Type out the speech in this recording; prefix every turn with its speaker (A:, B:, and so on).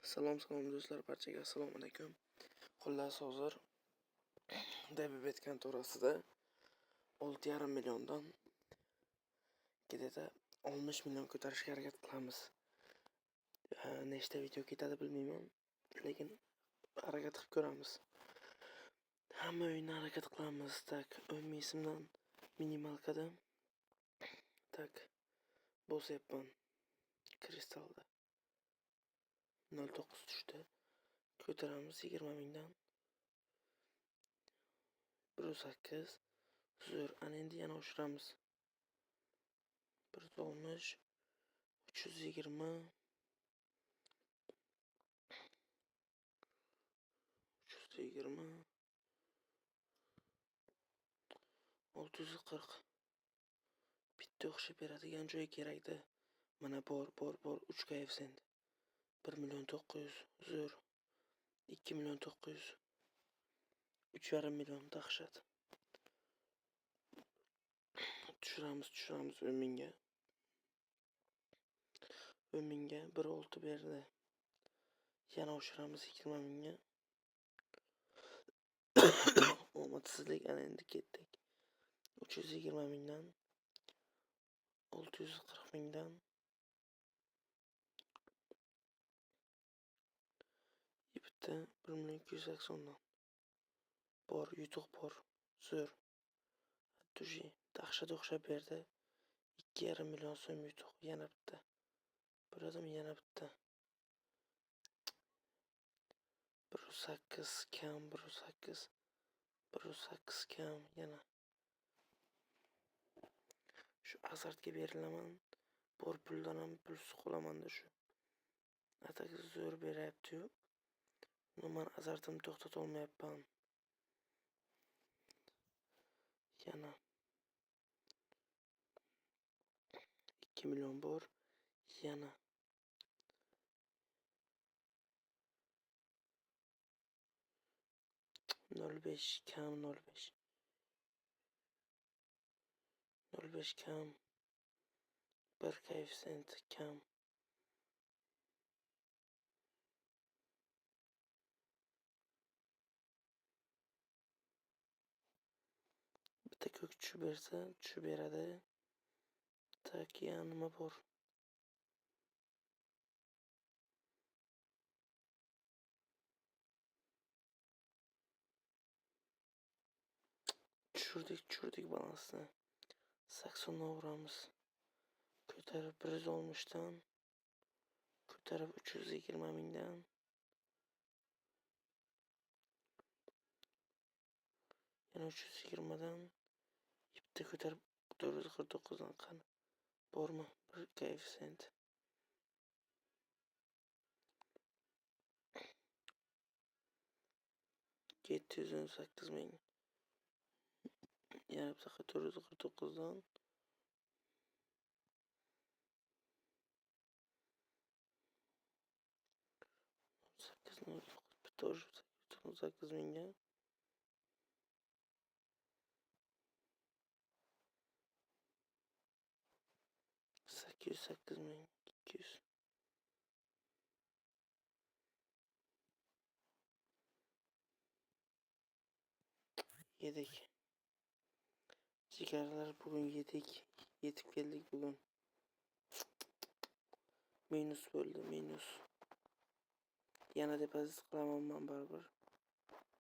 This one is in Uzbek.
A: Salom do'stlar, barchaga assalomu alaykum. Xullas, hozir Dabibet kontorasida 6,5 milliondan ketadi 60 million ko'tarishga harakat qilamiz. Nechta video ketadi bilmayman, lekin harakat qilib ko'ramiz. Hamma o'yinni harakat qilamiz. Tak, 10 ming so'mdan minimalkada tak bosyapman. Kristalda 0.9 tushdi. Ko'taramiz 20 mingdan 1.8 zo'r. Ana endi yana oshiramiz. 160 320 640 bitta o'xshab beradigan joy kerakda. Mana bor 3 koeffitsient 1 million 900 zo'r. 2 million 900 3,5 million dahshat. Tushiramiz 10 mingga. 10 mingga 1.6 berdi. Yana oshiramiz 20 mingga. Omadsizlik ana endi ketdik. 320 mingdan 640 mingdan bitta 1 million 280 dan bor, yutuq bor. Zo'r. Tushi dahshat o'xshab berdi. 2,5 million so'm yutuq. Yana bitta. Biradimi yana bitta. 1.8 kam, 1.8 kam yana. Shu azartga berilaman. Bor puldan ham pul suqalamanda shu. Atak zo'r beryapti-yu. Men azartimni to'xtata olmayapman. Yana 2 million bor. Yana 0.5 kam 0.5 kam 1 koeffitsient kam. Bitta ko'k tushib bersa, tushib beradi. Tak, yana nima bor? Tushirdik balansni. 80 dan uramiz. Ko'tarib 160 dan ko'tarib 320 mingdan yana 320 dan bitta ko'tarib 449 dan qani bormi? 1 koeffitsient 718 ming. Yana bitta 449 dan 8 bitta 8 mingga 808 ming 200 yedik. Jigarlar bugun yedik. Yetib keldik bugun. Minus bo'ldi, minus. Yana depozit qilaman men baribir.